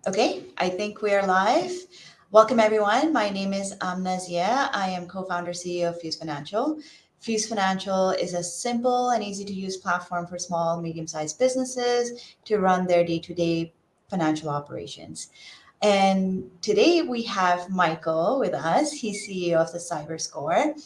Okay, I think we are live. Welcome, everyone. My name is Amna Zia. I am co-founder CEO of Fuse Financial. Fuse Financial is a simple and easy to use platform for small, medium-sized businesses to run their day-to-day financial operations. And today we have Michael with us. He's CEO of the Cyberscore.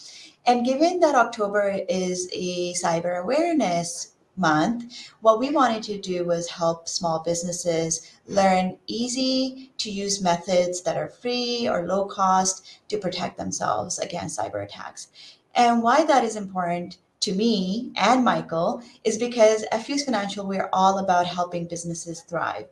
And given that October is a cyber awareness month, what we wanted to do was help small businesses learn easy to use methods that are free or low cost to protect themselves against cyber attacks. And why that is important to me and Michael is because at Fuse Financial, we're all about helping businesses thrive.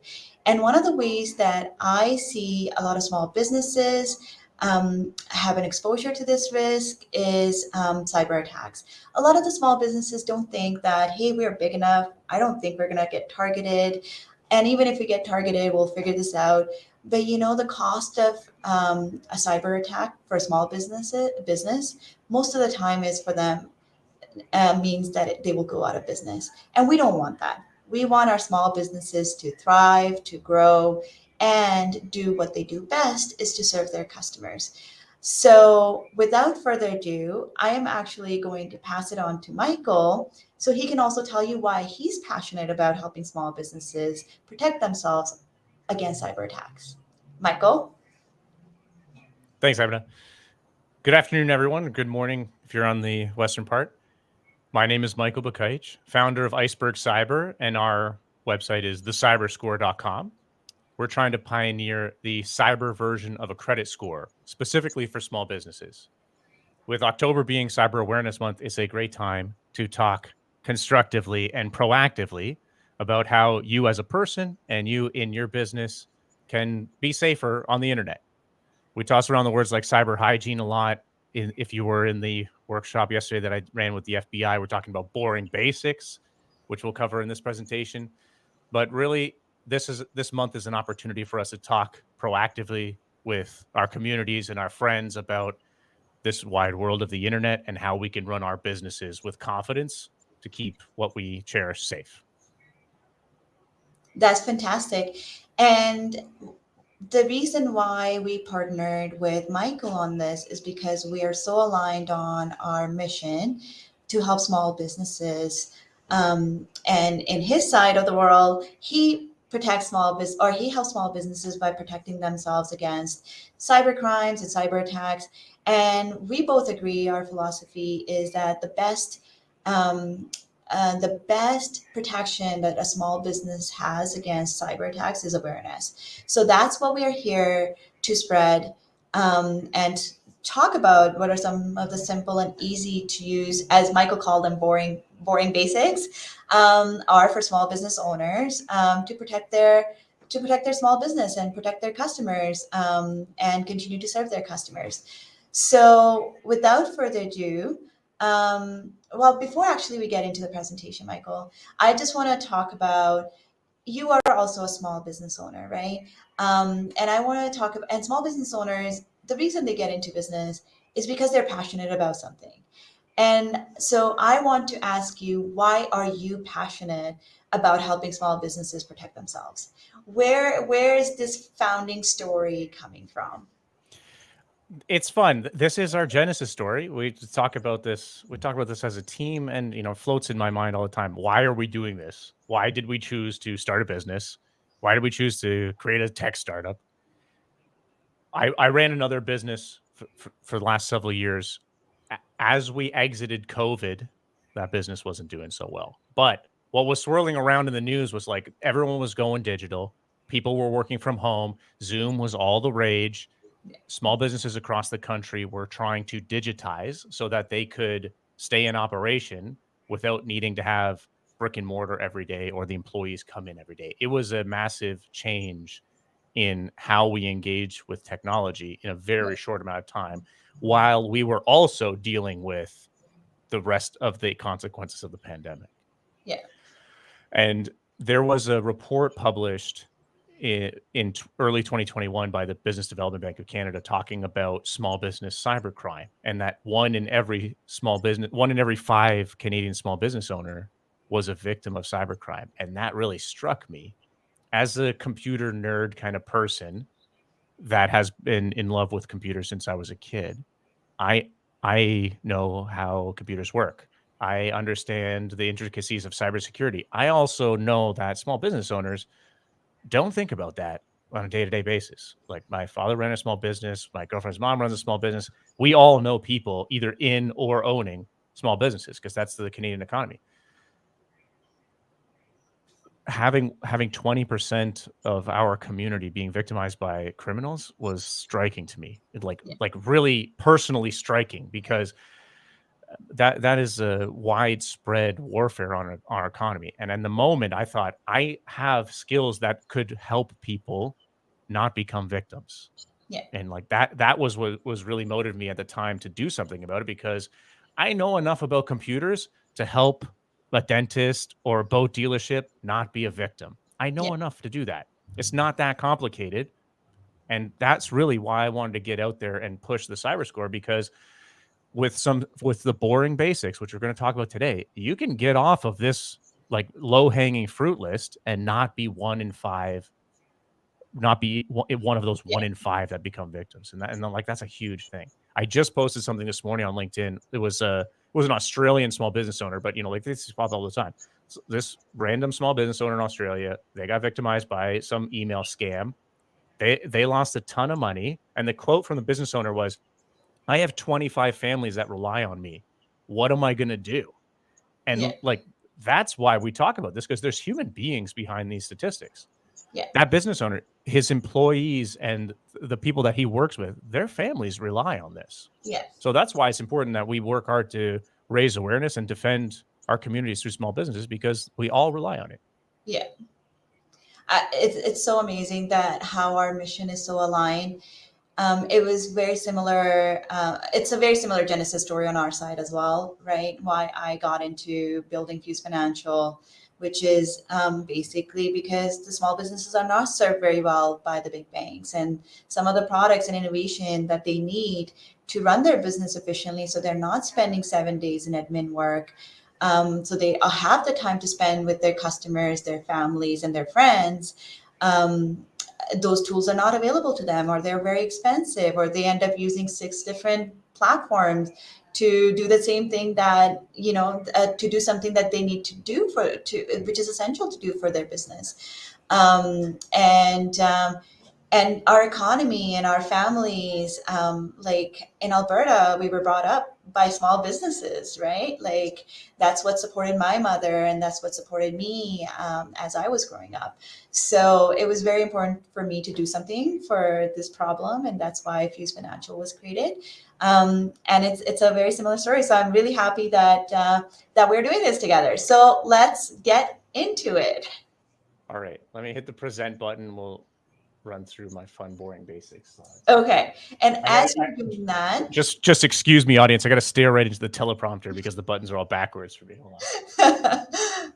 And one of the ways that I see a lot of small businesses have an exposure to this risk is cyber attacks. A lot of the small businesses don't think that, hey, we're big enough. I don't think we're going to get targeted. And even if we get targeted, we'll figure this out. But the cost of a cyber attack for a small business, most of the time is for them means that they will go out of business. And we don't want that. We want our small businesses to thrive, to grow, and do what they do best is to serve their customers. So, without further ado, I am actually going to pass it on to Michael so he can also tell you why he's passionate about helping small businesses protect themselves against cyber attacks. Michael? Thanks, Abna. Good afternoon, everyone. Good morning if you're on the western part. My name is Michael Bakaic, founder of Iceberg Cyber, and our website is thecyberscore.com. We're trying to pioneer the cyber version of a credit score, specifically for small businesses. With October being Cyber Awareness Month, it's a great time to talk constructively and proactively about how you as a person and you in your business can be safer on the internet. We toss around the words like cyber hygiene a lot. If you were in the workshop yesterday that I ran with the FBI, we're talking about boring basics, which we'll cover in this presentation. But really, this month is an opportunity for us to talk proactively with our communities and our friends about this wide world of the internet and how we can run our businesses with confidence to keep what we cherish safe. That's fantastic. And the reason why we partnered with Michael on this is because we are so aligned on our mission to help small businesses. And in his side of the world, he protects small business or he helps small businesses by protecting themselves against cyber crimes and cyber attacks. And we both agree our philosophy is that um, the best protection that a small business has against cyber attacks is awareness. So that's what we are here to spread and talk about what are some of the simple and easy to use, as Michael called them, boring basics, are for small business owners to protect their small business and protect their customers and continue to serve their customers. So without further ado, well, before actually we get into the presentation, Michael, I just want to talk about you are also a small business owner, right? And I want to talk about, and small business owners, the reason they get into business is because they're passionate about something. And so I want to ask you, why are you passionate about helping small businesses protect themselves? Where is this founding story coming from? It's fun. This is our Genesis story. We talk about this. We talk about this as a team, and it floats in my mind all the time. Why are we doing this? Why did we choose to start a business? Why did we choose to create a tech startup? I ran another business for the last several years. As we exited COVID, that business wasn't doing so well. But what was swirling around in the news was like everyone was going digital. People were working from home. Zoom was all the rage. Small businesses across the country were trying to digitize so that they could stay in operation without needing to have brick and mortar every day or the employees come in every day. It was a massive change in how we engage with technology in a very short amount of time, while we were also dealing with the rest of the consequences of the pandemic. Yeah. And there was a report published in early 2021 by the Business Development Bank of Canada talking about small business cybercrime, and that one in every five Canadian small business owner was a victim of cybercrime. And that really struck me as a computer nerd kind of person that has been in love with computers since I was a kid, I know how computers work. I understand the intricacies of cybersecurity. I also know that small business owners don't think about that on a day-to-day basis. Like, my father ran a small business, my girlfriend's mom runs a small business. We all know people either in or owning small businesses because that's the Canadian economy. Having 20% of our community being victimized by criminals was striking to me. Like really personally striking, because that is a widespread warfare on our economy. And in the moment, I thought, I have skills that could help people not become victims. Yeah. And like that was what was really motivated me at the time to do something about it, because I know enough about computers to help a dentist or a boat dealership not be a victim. I know Yeah. enough to do that. It's not that complicated. And that's really why I wanted to get out there and push the cyber score, because with the boring basics, which we're going to talk about today, you can get off of this like low hanging fruit list and not be one in five, not be one of those Yeah. 1 in 5 that become victims. And then, like, that's a huge thing. I just posted something this morning on LinkedIn. It was an Australian small business owner, but like, this pops all the time. So this random small business owner in Australia, they got victimized by some email scam. They lost a ton of money. And the quote from the business owner was, "I have 25 families that rely on me. What am I going to do?" Yeah. And like, that's why we talk about this, because there's human beings behind these statistics. Yeah. That business owner, his employees and the people that he works with, their families rely on this. Yeah. So that's why it's important that we work hard to raise awareness and defend our communities through small businesses, because we all rely on it. Yeah. It's so amazing that how our mission is so aligned. It was very similar. It's a very similar genesis story on our side as well, right? Why I got into building Fuse Financial, which is basically because the small businesses are not served very well by the big banks, and some of the products and innovation that they need to run their business efficiently, so they're not spending 7 days in admin work. So they have the time to spend with their customers, their families, and their friends. Those tools are not available to them, or they're very expensive, or they end up using 6 different platforms to do the same thing that to do something that they need to do which is essential to do for their business. And our economy and our families, like in Alberta, we were brought up by small businesses, right? Like, that's what supported my mother, and that's what supported me as I was growing up. So it was very important for me to do something for this problem, and that's why Fuse Financial was created. And it's a very similar story. So I'm really happy that that we're doing this together. So let's get into it. All right, let me hit the present button. We'll run through my fun, boring basics slides. Okay. And as you're doing that, just excuse me, audience. I got to stare right into the teleprompter because the buttons are all backwards for me. Hold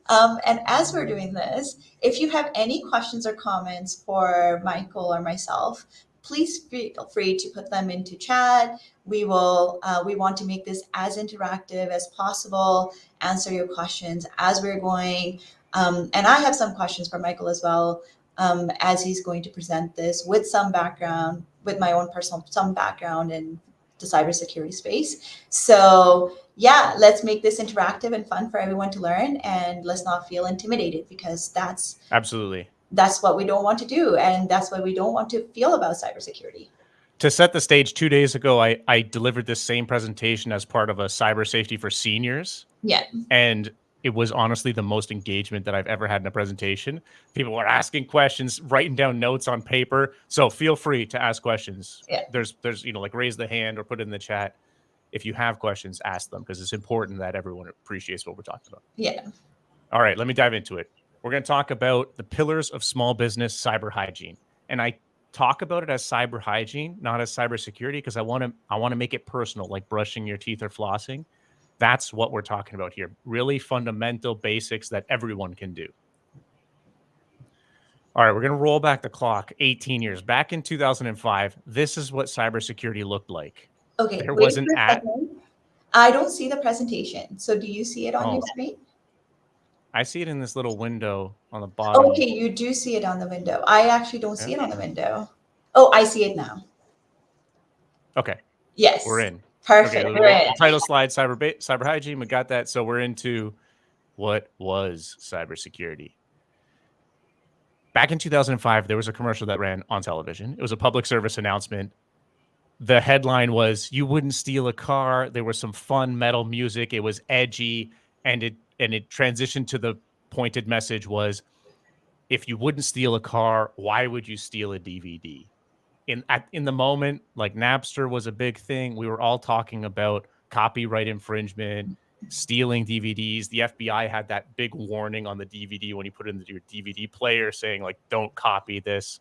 on. And as we're doing this, if you have any questions or comments for Michael or myself, please feel free to put them into chat. We want to make this as interactive as possible, answer your questions as we're going. And I have some questions for Michael as well, as he's going to present this with some background, with my own personal some background in the cybersecurity space. So yeah, let's make this interactive and fun for everyone to learn, and let's not feel intimidated, because that's what we don't want to do, and that's what we don't want to feel about cybersecurity. To set the stage, 2 days ago, I delivered this same presentation as part of a cyber safety for seniors. Yeah. And it was honestly the most engagement that I've ever had in a presentation. People were asking questions, writing down notes on paper. So feel free to ask questions. Yeah. There's like, raise the hand or put it in the chat. If you have questions, ask them, because it's important that everyone appreciates what we're talking about. Yeah. All right, let me dive into it. We're going to talk about the pillars of small business cyber hygiene. And I talk about it as cyber hygiene, not as cybersecurity, because I want to make it personal, like brushing your teeth or flossing. That's what we're talking about here. Really fundamental basics that everyone can do. All right, we're going to roll back the clock 18 years. Back in 2005, this is what cybersecurity looked like. Okay, there wasn't I don't see the presentation. So do you see it on your screen? I see it in this little window on the Oh, bottom. okay, you do see it on the window. I actually don't see Yeah. it on the window. Oh, I see it now. Okay, we're Yes. in. Okay, Perfect. We're the in. title slide, cyber hygiene. We got that. So we're into what was cybersecurity. Back in 2005, there was a commercial that ran on television. It was a public service announcement. The headline was, "You wouldn't steal a car." There was some fun metal music. It was edgy, and it transitioned to the pointed message was, "If you wouldn't steal a car, why would you steal a DVD?" In the moment, like Napster was a big thing. We were all talking about copyright infringement, stealing DVDs. The FBI had that big warning on the DVD when you put it into your DVD player saying, like, don't copy this.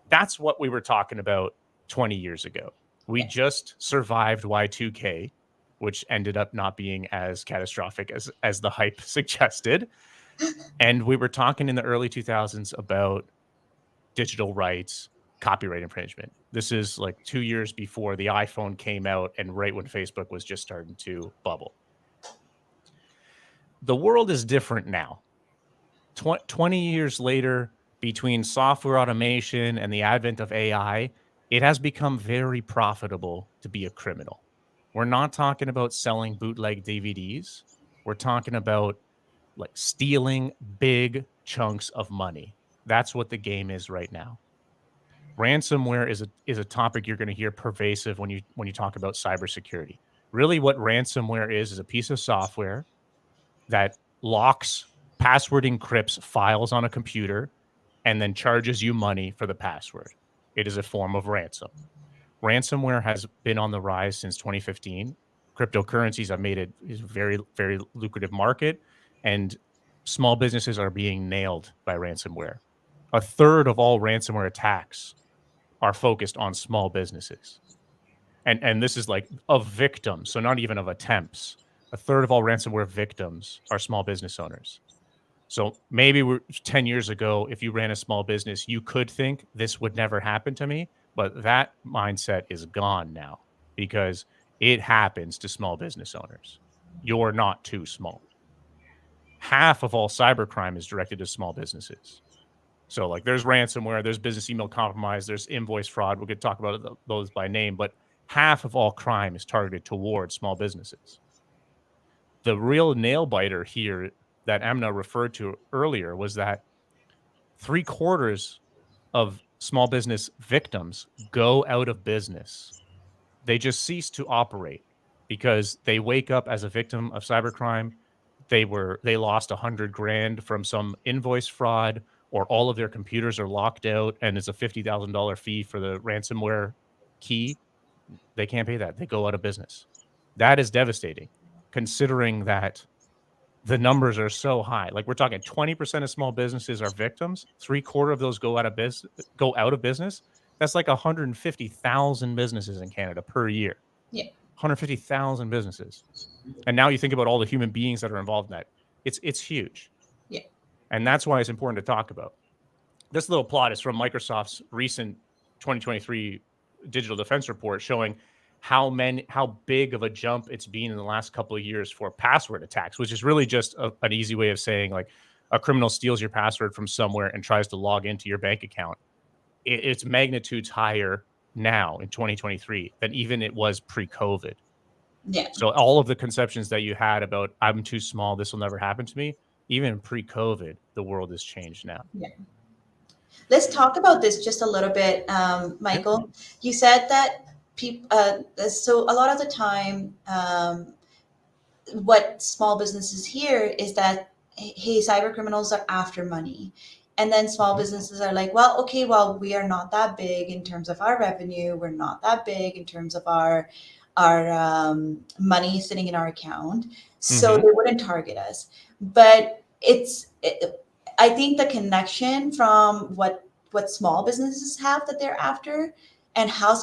That's what we were talking about 20 years ago. We just survived Y2K, which ended up not being as catastrophic as the hype suggested. And we were talking in the early 2000s about digital rights, copyright infringement. This is like 2 years before the iPhone came out and right when Facebook was just starting to bubble. The world is different now. 20 years later, between software automation and the advent of AI, it has become very profitable to be a criminal. We're not talking about selling bootleg DVDs. We're talking about like stealing big chunks of money. That's what the game is right now. Ransomware is a topic you're going to hear pervasive when you talk about cybersecurity. Really, what ransomware is a piece of software that locks, password encrypts files on a computer, and then charges you money for the password. It is a form of ransom. Ransomware has been on the rise since 2015. Cryptocurrencies have made it a very, very lucrative market, and small businesses are being nailed by ransomware. A third of all ransomware attacks are focused on small businesses. And this is like of victims, so not even of attempts. A third of all ransomware victims are small business owners. So maybe 10 years ago, if you ran a small business, you could think this would never happen to me. But that mindset is gone now because it happens to small business owners. You're not too small. Half of all cybercrime is directed to small businesses. So like there's ransomware, there's business email compromise, there's invoice fraud. We could talk about those by name, but half of all crime is targeted towards small businesses. The real nail biter here that Emna referred to earlier was that 3/4 of small business victims go out of business. They just cease to operate because they wake up as a victim of cybercrime. They lost 100 grand from some invoice fraud, or all of their computers are locked out and it's a $50,000 fee for the ransomware key. They can't pay that. They go out of business. That is devastating considering that the numbers are so high. Like we're talking 20% of small businesses are victims. 3/4 of those go out of business. That's like 150,000 businesses in Canada per year. Yeah. 150,000 businesses. And now you think about all the human beings that are involved in that. It's huge. Yeah. And that's why it's important to talk about. This little plot is from Microsoft's recent 2023 digital defense report showing how big of a jump it's been in the last couple of years for password attacks, which is really just an easy way of saying like a criminal steals your password from somewhere and tries to log into your bank account. It's magnitudes higher now in 2023 than even it was pre-COVID. Yeah. So all of the conceptions that you had about I'm too small, this will never happen to me, even pre-COVID, the world has changed now. Yeah. Let's talk about this just a little bit, Michael. You said that so a lot of the time, what small businesses hear is that, hey, cyber criminals are after money. And then small businesses are like, well, okay, well, we are not that big in terms of our revenue. We're not that big in terms of our money sitting in our account. So they wouldn't target us. But I think the connection from what small businesses have that they're after and how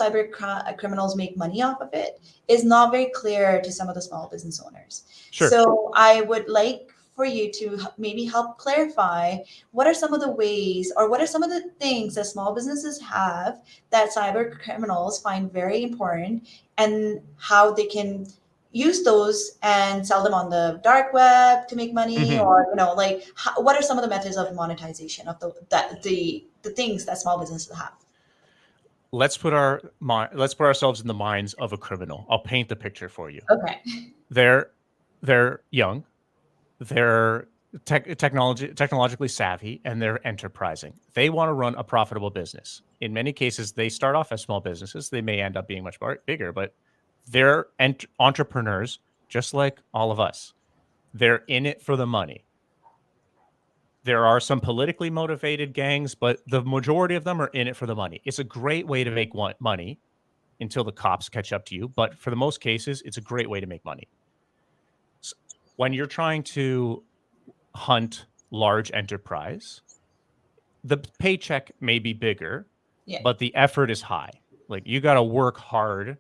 criminals make money off of it is not very clear to some of the small business owners. Sure. So I would like for you to maybe help clarify what are some of the ways or what are some of the things that small businesses have that cyber criminals find very important and how they can, use those and sell them on the dark web to make money, or like what are some of the methods of monetization of the things that small businesses have? Let's put ourselves in the minds of a criminal. I'll paint the picture for you. Okay. They're young, they're technologically savvy, and they're enterprising. They want to run a profitable business. In many cases, they start off as small businesses. They may end up being much bigger, but they're entrepreneurs just like all of us. They're in it for the money. There are some politically motivated gangs, but the majority of them are in it for the money. It's a great way to make money until the cops catch up to you. But for the most cases, it's a great way to make money. So when you're trying to hunt large enterprise, the paycheck may be bigger, but the effort is high. Like, you got to work hard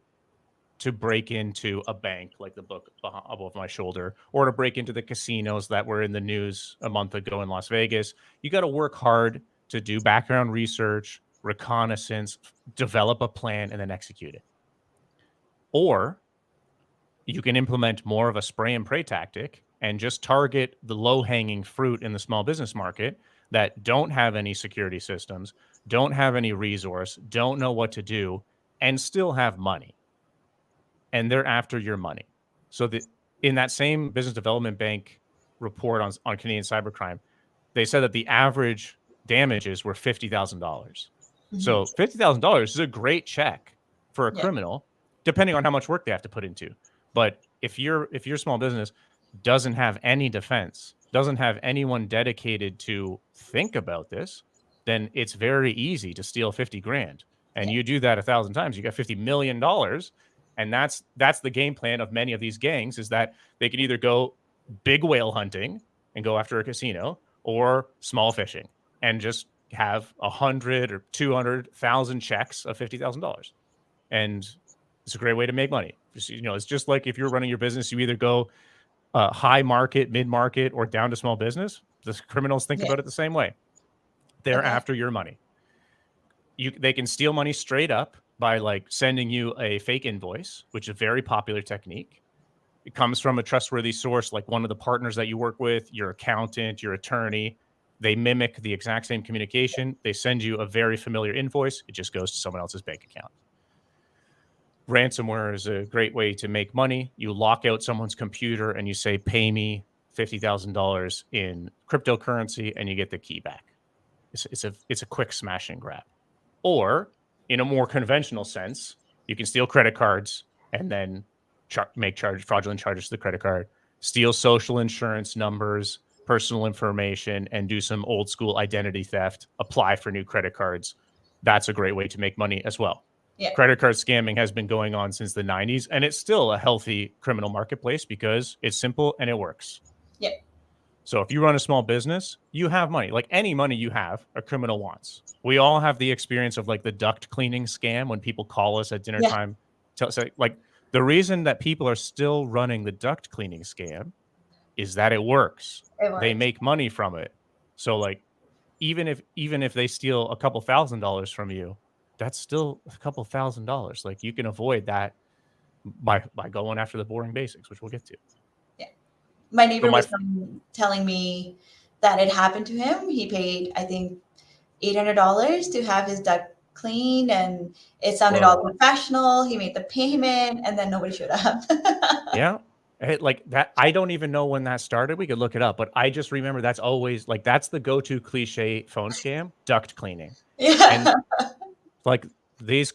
to break into a bank, like the book above my shoulder, or to break into the casinos that were in the news a month ago in Las Vegas. You got to work hard to do background research, reconnaissance, develop a plan, and then execute it. Or you can implement more of a spray and pray tactic and just target the low-hanging fruit in the small business market that don't have any security systems, don't have any resource, don't know what to do, and still have money. And they're after your money. So in that same business development bank report on Canadian cybercrime, they said that the average damages were $50,000. So $50,000 is a great check for a criminal, depending on how much work they have to put into. But if your small business doesn't have any defense, doesn't have anyone dedicated to think about this, then it's very easy to steal 50 grand. And you do that 1,000 times, you got $50 million. And that's the game plan of many of these gangs, is that they can either go big whale hunting and go after a casino, or small fishing and just have 100 or 200,000 checks of $50,000. And it's a great way to make money. It's just like if you're running your business, you either go high market, mid market, or down to small business. The criminals think about it the same way. They're after your money. They can steal money straight up by like sending you a fake invoice, which is a very popular technique. It comes from a trustworthy source, like one of the partners that you work with, your accountant, your attorney. They mimic the exact same communication. They send you a very familiar invoice. It just goes to someone else's bank account. Ransomware is a great way to make money. You lock out someone's computer and you say, pay me $50,000 in cryptocurrency, and you get the key back. It's a quick smash and grab. Or in a more conventional sense, you can steal credit cards and then make fraudulent charges to the credit card, steal social insurance numbers, personal information, and do some old school identity theft, apply for new credit cards. That's a great way to make money as well. Yeah. Credit card scamming has been going on since the 90s, and it's still a healthy criminal marketplace because it's simple and it works. Yeah. So if you run a small business, you have money. Like any money you have, a criminal wants. We all have the experience of like the duct cleaning scam when people call us at dinner time. Like the reason that people are still running the duct cleaning scam is that it works. They make money from it. So like even if they steal a couple $1,000s from you, that's still a couple $1,000s. Like you can avoid that by going after the boring basics, which we'll get to. Yeah. My neighbor was telling me that it happened to him. He paid, I think, $800 to have his duct cleaned, and it sounded all professional. He made the payment, and then nobody showed up. Yeah. Like that, I don't even know when that started. We could look it up, but I just remember that's always like that's the go-to cliche phone scam: duct cleaning. Yeah. And like these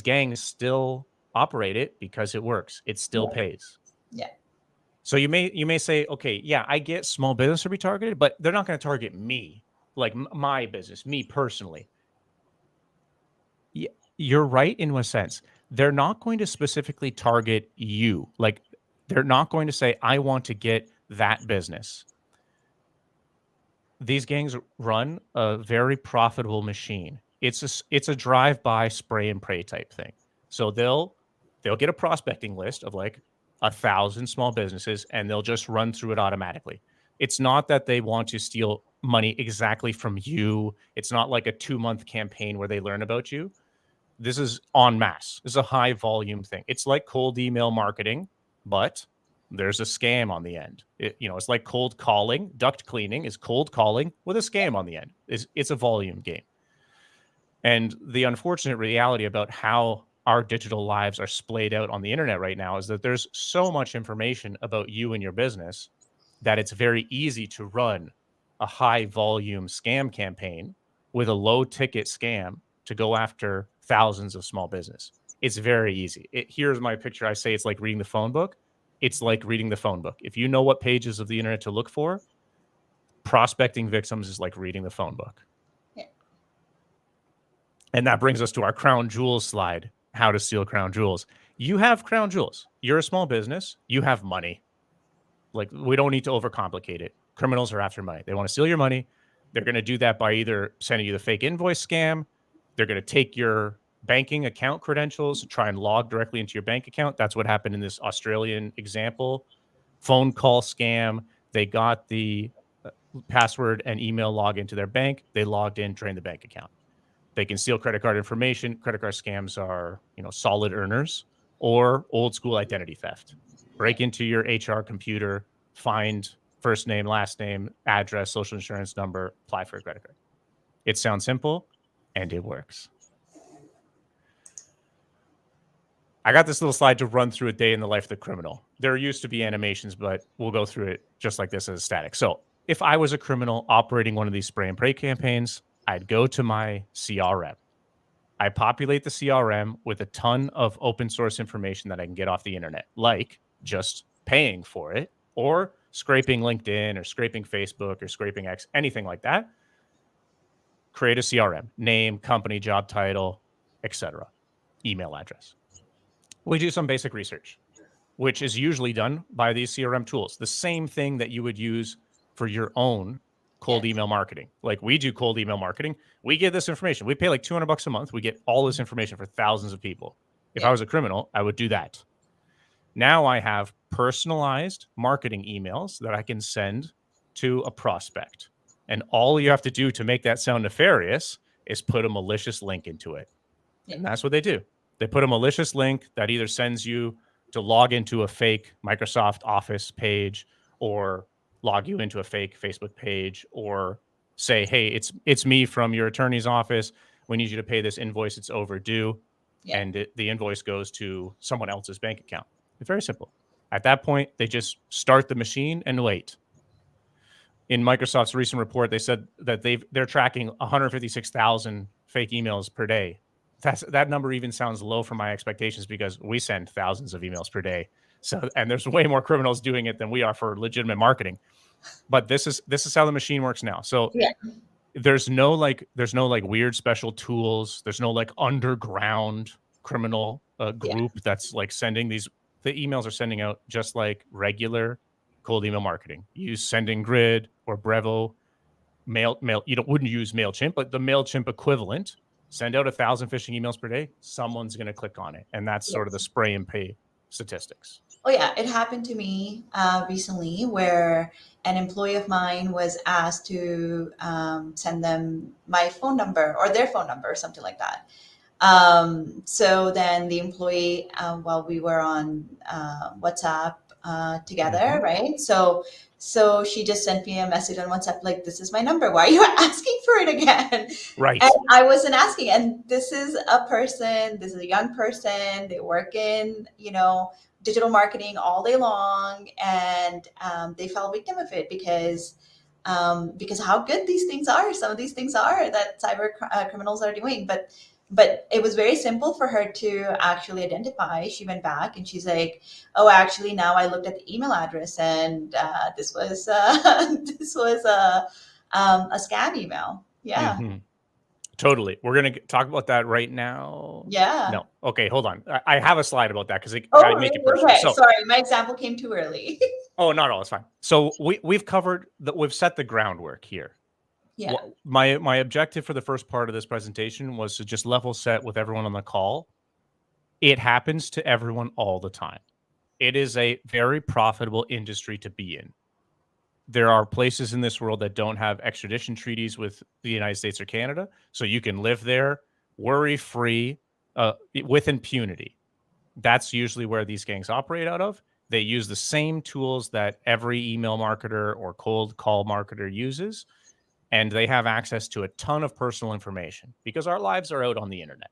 gangs still operate it because it works. It still pays. Yeah. So you may say, okay, yeah, I get small business to be targeted, but they're not going to target me, like my business, me personally. Yeah, you're right in a sense. They're not going to specifically target you. Like they're not going to say, I want to get that business. These gangs run a very profitable machine. It's a drive-by spray and pray type thing. So they'll get a prospecting list of like 1,000 small businesses, and they'll just run through it automatically. It's not that they want to steal money exactly from you. It's not like a 2-month campaign where they learn about you. This is en masse. This is a high volume thing. It's like cold email marketing, but there's a scam on the end. It's like cold calling. Duct cleaning is cold calling with a scam on the end. It's a volume game. And the unfortunate reality about how our digital lives are splayed out on the internet right now is that there's so much information about you and your business that it's very easy to run a high volume scam campaign with a low ticket scam to go after thousands of small business. It's very easy. Here's my picture. I say it's like reading the phone book. It's like reading the phone book. If you know what pages of the internet to look for, prospecting victims is like reading the phone book. Yeah. And that brings us to our crown jewels slide, how to steal crown jewels. You have crown jewels. You're a small business. You have money. Like, we don't need to overcomplicate it. Criminals are after money. They want to steal your money. They're going to do that by either sending you the fake invoice scam. They're going to take your banking account credentials and try and log directly into your bank account. That's what happened in this Australian example. Phone call scam. They got the password and email login to their bank. They logged in, drained the bank account. They can steal credit card information. Credit card scams are, solid earners, or old school identity theft. Break into your HR computer, find first name, last name, address, social insurance number, apply for a credit card. It sounds simple, and it works. I got this little slide to run through a day in the life of the criminal. There used to be animations, but we'll go through it just like this as static. So if I was a criminal operating one of these spray and pray campaigns, I'd go to my CRM. I populate the CRM with a ton of open source information that I can get off the internet, like just paying for it, or scraping LinkedIn, or scraping Facebook, or scraping X, anything like that. Create a CRM, name, company, job title, etc., email address. We do some basic research, which is usually done by these CRM tools. The same thing that you would use for your own cold email marketing. Like, we do cold email marketing. We get this information. We pay like $200 a month. We get all this information for thousands of people. If I was a criminal, I would do that. Now I have personalized marketing emails that I can send to a prospect. And all you have to do to make that sound nefarious is put a malicious link into it. And that's what they do. They put a malicious link that either sends you to log into a fake Microsoft Office page, or log you into a fake Facebook page, or say, hey, it's me from your attorney's office. We need you to pay this invoice. It's overdue. And the invoice goes to someone else's bank account. It's very simple. At that point, they just start the machine and wait. In Microsoft's recent report, they said that they're tracking 156,000 fake emails per day. That number even sounds low for my expectations, because we send thousands of emails per day. So, and there's way more criminals doing it than we are for legitimate marketing. But this is how the machine works now. So there's no weird special tools. There's no like underground criminal group that's like sending these. The emails are sending out just like regular cold email marketing. Use Sending Grid or Brevo. Mail. Wouldn't use MailChimp, but the MailChimp equivalent. Send out 1,000 phishing emails per day. Someone's going to click on it, and that's sort of the spray and pay statistics. Oh yeah, it happened to me recently, where an employee of mine was asked to send them my phone number or their phone number or something like that. So then the employee, while we were on WhatsApp together, right? So she just sent me a message on WhatsApp, like, this is my number. Why are you asking for it again? Right. And I wasn't asking. And this is a young person. They work in, digital marketing all day long. And they fell victim of it because how good these things are. Some of these things are that cyber criminals are doing. But it was very simple for her to actually identify. She went back and she's like, oh, actually, now I looked at the email address, and this was a scam email. Yeah. Mm-hmm. Totally. We're going to talk about that right now. Yeah. No. Okay, hold on. I have a slide about that because I make it personal. Okay. Sorry, my example came too early. Oh, not all. It's fine. So we've set the groundwork here. Yeah. My objective for the first part of this presentation was to just level set with everyone on the call. It happens to everyone all the time. It is a very profitable industry to be in. There are places in this world that don't have extradition treaties with the United States or Canada, so you can live there worry-free, with impunity. That's usually where these gangs operate out of. They use the same tools that every email marketer or cold call marketer uses, and they have access to a ton of personal information because our lives are out on the internet.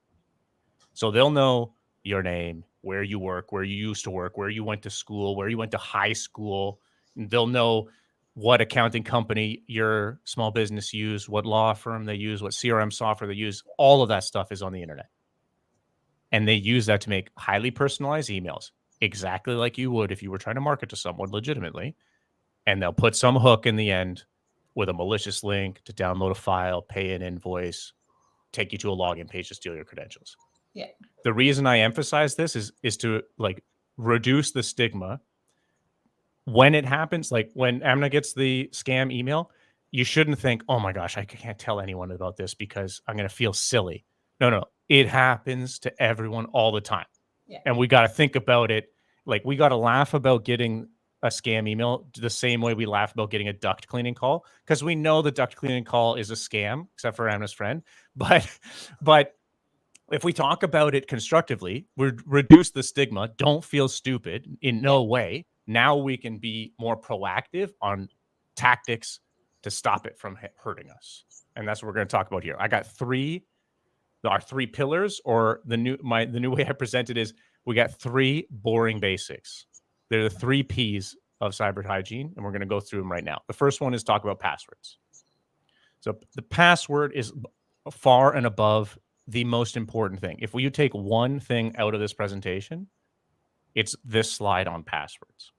So they'll know your name, where you work, where you used to work, where you went to school, where you went to high school. They'll know what accounting company your small business use, what law firm they use, what CRM software they use. All of that stuff is on the internet. And they use that to make highly personalized emails, exactly like you would if you were trying to market to someone legitimately. And they'll put some hook in the end with a malicious link to download a file, pay an invoice, take you to a login page to steal your credentials. Yeah. The reason I emphasize this is to like reduce the stigma. When it happens, like when Amna gets the scam email, you shouldn't think, oh my gosh, I can't tell anyone about this because I'm going to feel silly. No. It happens to everyone all the time. Yeah. And we got to think about it. Like we got to laugh about getting a scam email the same way we laugh about getting a duct cleaning call, because we know the duct cleaning call is a scam, except for Amna's friend. But if we talk about it constructively, we reduce the stigma, don't feel stupid in no way. Now we can be more proactive on tactics to stop it from hurting us. And that's what we're going to talk about here. I got our three pillars, or the new way I present it is we got three boring basics. They're the 3 P's of cyber hygiene, and we're going to go through them right now. The first one is talk about passwords. So the password is far and above the most important thing. If you take one thing out of this presentation, it's this slide on passwords.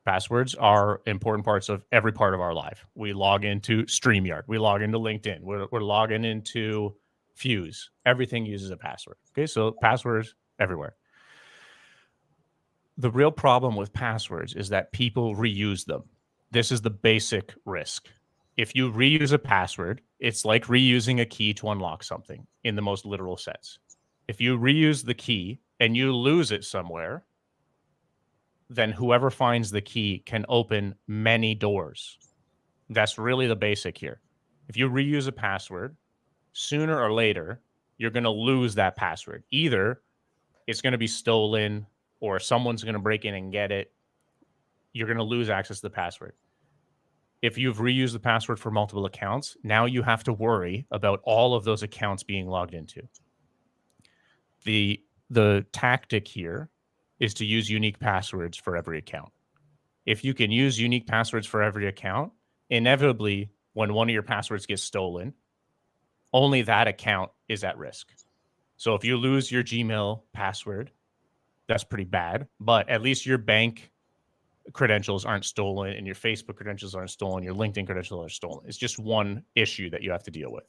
Passwords are important parts of every part of our life. We log into StreamYard. We log into LinkedIn. We're logging into Fuse. Everything uses a password. Okay, so passwords everywhere. The real problem with passwords is that people reuse them. This is the basic risk. If you reuse a password, it's like reusing a key to unlock something in the most literal sense. If you reuse the key and you lose it somewhere, then whoever finds the key can open many doors. That's really the basic here. If you reuse a password, sooner or later, you're going to lose that password. Either it's going to be stolen or someone's going to break in and get it. You're going to lose access to the password. If you've reused the password for multiple accounts, now you have to worry about all of those accounts being logged into. The tactic here is to use unique passwords for every account. If you can use unique passwords for every account, inevitably, when one of your passwords gets stolen, only that account is at risk. So if you lose your Gmail password, that's pretty bad, but at least your bank credentials aren't stolen and your Facebook credentials aren't stolen, your LinkedIn credentials aren't stolen. It's just one issue that you have to deal with.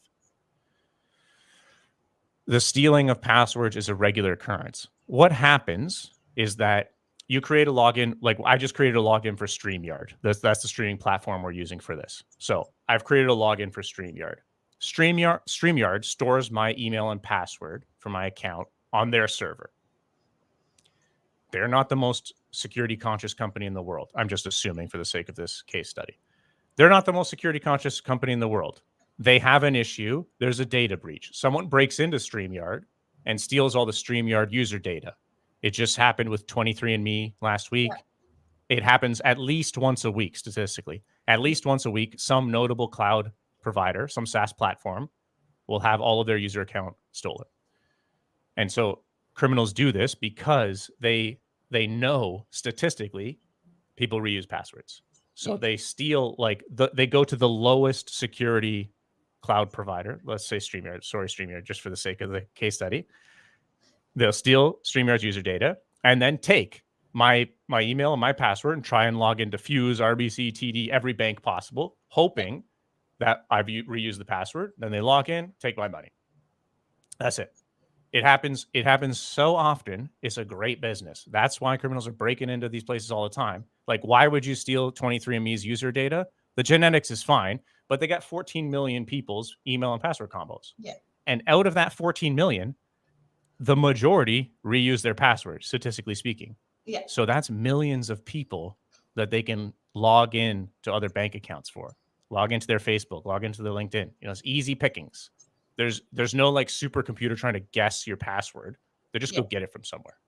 The stealing of passwords is a regular occurrence. What happens is that you create a login, like I just created a login for StreamYard. That's the streaming platform we're using for this. So I've created a login for StreamYard. StreamYard stores my email and password for my account on their server. They're not the most security conscious company in the world. I'm just assuming for the sake of this case study. They're not the most security conscious company in the world. They have an issue. There's a data breach. Someone breaks into StreamYard and steals all the StreamYard user data. It just happened with 23andMe last week. Yeah. It happens at least once a week statistically. At least once a week, some notable cloud provider, some SaaS platform, will have all of their user account stolen. And so criminals do this because they know statistically people reuse passwords. So they steal, like they go to the lowest security cloud provider. Let's say StreamYard. Sorry, StreamYard, just for the sake of the case study. They'll steal StreamYard's user data and then take my email and my password and try and log into Fuse, RBC, TD, every bank possible, hoping that I've reused the password. Then they log in, take my money. That's it. It happens so often. It's a great business. That's why criminals are breaking into these places all the time. Like, why would you steal 23andMe's user data? The genetics is fine, but they got 14 million people's email and password combos. Yeah. And out of that 14 million, the majority reuse their password, statistically speaking. Yeah. So that's millions of people that they can log in to other bank accounts for, log into their Facebook, log into their LinkedIn. It's easy pickings. There's no like supercomputer trying to guess your password. They just go get it from somewhere.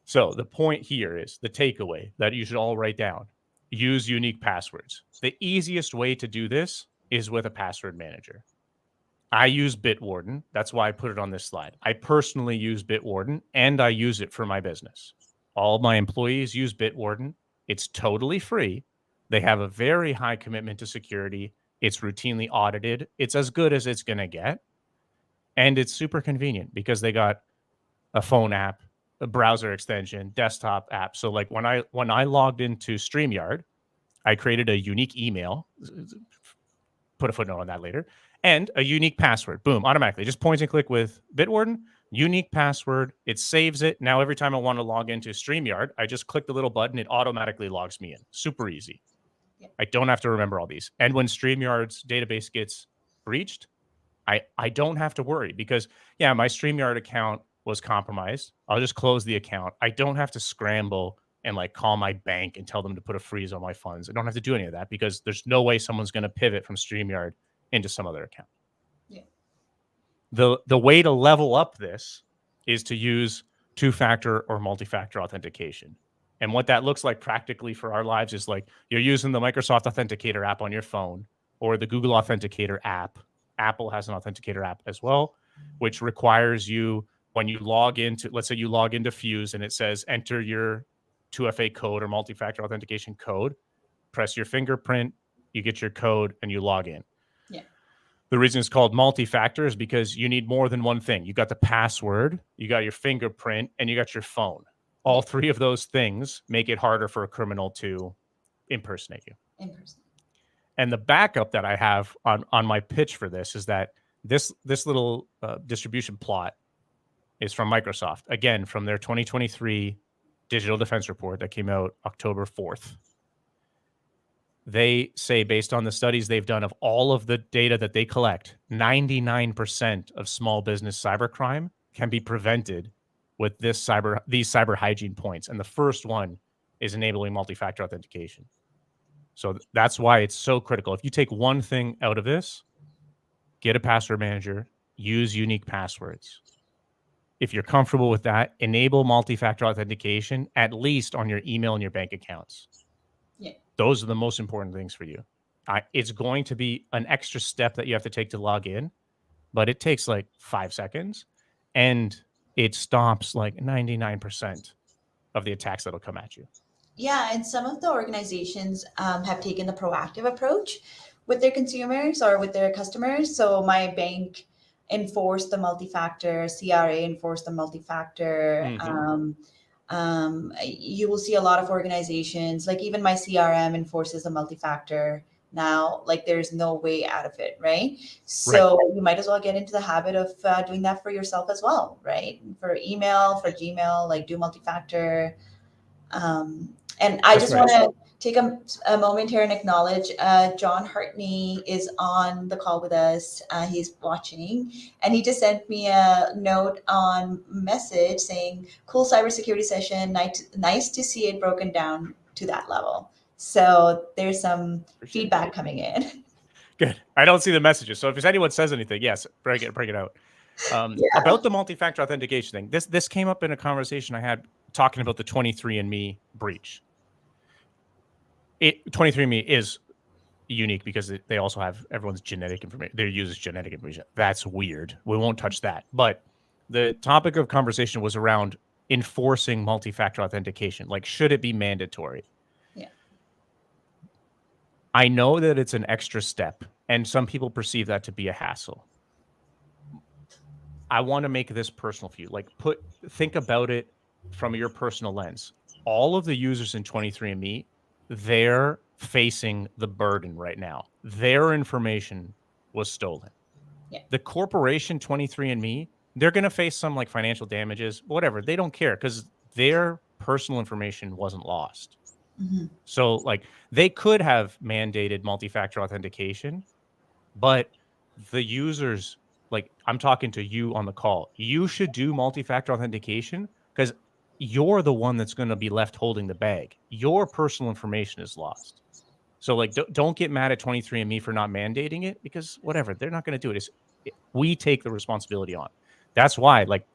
So the point here is the takeaway that you should all write down: use unique passwords. The easiest way to do this is with a password manager. I use Bitwarden. That's why I put it on this slide. I personally use Bitwarden, and I use it for my business. All my employees use Bitwarden. It's totally free. They have a very high commitment to security. It's routinely audited. It's as good as it's going to get. And it's super convenient because they got a phone app, a browser extension, desktop app. So like when I logged into StreamYard, I created a unique email, put a footnote on that later, and a unique password. Boom, automatically. Just point and click with Bitwarden, unique password. It saves it. Now, every time I want to log into StreamYard, I just click the little button. It automatically logs me in. Super easy. Yeah. I don't have to remember all these. And when StreamYard's database gets breached, I don't have to worry because, yeah, my StreamYard account was compromised. I'll just close the account. I don't have to scramble and like call my bank and tell them to put a freeze on my funds. I don't have to do any of that because there's no way someone's going to pivot from StreamYard into some other account. Yeah. The way to level up this is to use two-factor or multi-factor authentication. And what that looks like practically for our lives is like you're using the Microsoft Authenticator app on your phone or the Google Authenticator app. Apple has an Authenticator app as well, which requires you when you log into, let's say you log into Fuse and it says enter your 2FA code or multi-factor authentication code, press your fingerprint, you get your code, and you log in. Yeah. The reason it's called multi-factor is because you need more than one thing. You got the password, you got your fingerprint, and you got your phone. All three of those things make it harder for a criminal to impersonate you. And the backup that I have on my pitch for this is that this little distribution plot is from Microsoft, again, from their 2023 Digital Defense Report that came out October 4th. They say, based on the studies they've done of all of the data that they collect, 99% of small business cybercrime can be prevented with these cyber hygiene points. And the first one is enabling multi-factor authentication. So that's why it's so critical. If you take one thing out of this, get a password manager, use unique passwords. If you're comfortable with that, enable multi-factor authentication, at least on your email and your bank accounts. Yeah. Those are the most important things for you. It's going to be an extra step that you have to take to log in, but it takes like 5 seconds, and it stops like 99% of the attacks that'll come at you. Yeah, and some of the organizations have taken the proactive approach with their consumers or with their customers. So my bank enforced the multi-factor, CRA enforced the multi-factor. Mm-hmm. You will see a lot of organizations, like even my CRM enforces a multi-factor now. Like there's no way out of it, right? So you might as well get into the habit of doing that for yourself as well, right? For email, for Gmail, like do multi-factor. And I just want to take a moment here and acknowledge John Hartney is on the call with us. He's watching, and he just sent me a note on message saying, cool cybersecurity session. Nice to see it broken down to that level. So there's some feedback coming in. Good. I don't see the messages. So if anyone says anything, yes, break it out. About the multi-factor authentication thing, this came up in a conversation I had talking about the 23andMe breach. 23andMe is unique because they also have everyone's genetic information. They use genetic information. That's weird. We won't touch that. But the topic of conversation was around enforcing multi-factor authentication. Like, should it be mandatory? Yeah. I know that it's an extra step, and some people perceive that to be a hassle. I want to make this personal for you. Like, think about it from your personal lens. All of the users in 23andMe, they're facing the burden right now. Their information was stolen. Yeah. The corporation 23andMe, they're going to face some like financial damages, whatever. They don't care because their personal information wasn't lost. Mm-hmm. So like they could have mandated multi-factor authentication, but the users, like I'm talking to you on the call, you should do multi-factor authentication because you're the one that's going to be left holding the bag. Your personal information is lost. So like, don't get mad at 23andMe for not mandating it because whatever, they're not going to do it. we take the responsibility on. That's why, like,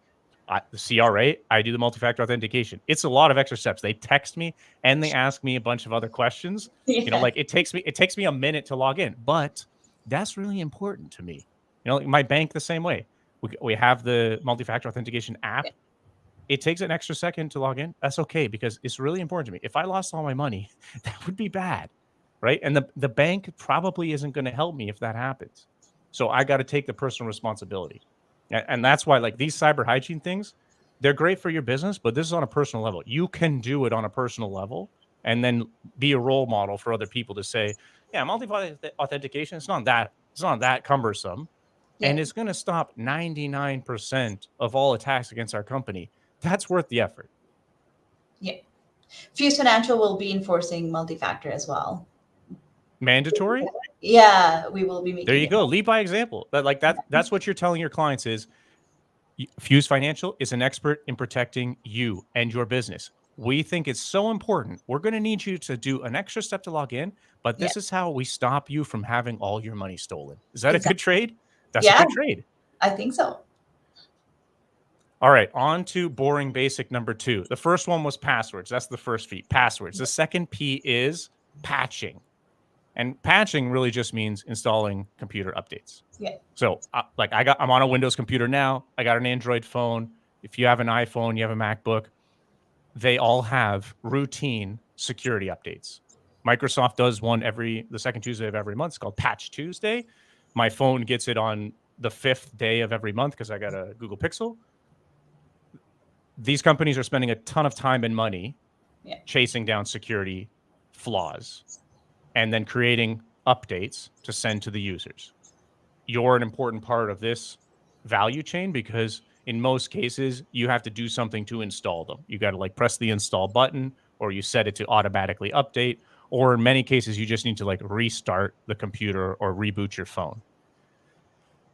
the CRA, I do the multi-factor authentication. It's a lot of extra steps. They text me and they ask me a bunch of other questions. You know, like it takes me a minute to log in, but that's really important to me. You know, like my bank the same way. We have the multi-factor authentication app. It takes an extra second to log in. That's okay, because it's really important to me. If I lost all my money, that would be bad, right? And the bank probably isn't going to help me if that happens. So I got to take the personal responsibility. And that's why, like, these cyber hygiene things, they're great for your business, but this is on a personal level. You can do it on a personal level and then be a role model for other people to say, yeah, multi-factor authentication, it's not that cumbersome. And it's going to stop 99% of all attacks against our company. That's worth the effort. Yeah. Fuse Financial will be enforcing multi-factor as well. Mandatory? Yeah, we will be making. There you go. Lead by example. That's what you're telling your clients is Fuse Financial is an expert in protecting you and your business. We think it's so important. We're going to need you to do an extra step to log in, but this is how we stop you from having all your money stolen. Is that a good trade? That's a good trade. I think so. All right, on to boring basic number 2. The first one was passwords. That's the first P, passwords. The second P is patching. And patching really just means installing computer updates. Yeah. So I'm on a Windows computer now. I got an Android phone. If you have an iPhone, you have a MacBook, they all have routine security updates. Microsoft does one the second Tuesday of every month. It's called Patch Tuesday. My phone gets it on the 5th day of every month because I got a Google Pixel. These companies are spending a ton of time and money chasing down security flaws and then creating updates to send to the users. You're an important part of this value chain because in most cases, you have to do something to install them. You got to like press the install button, or you set it to automatically update, or in many cases, you just need to like restart the computer or reboot your phone.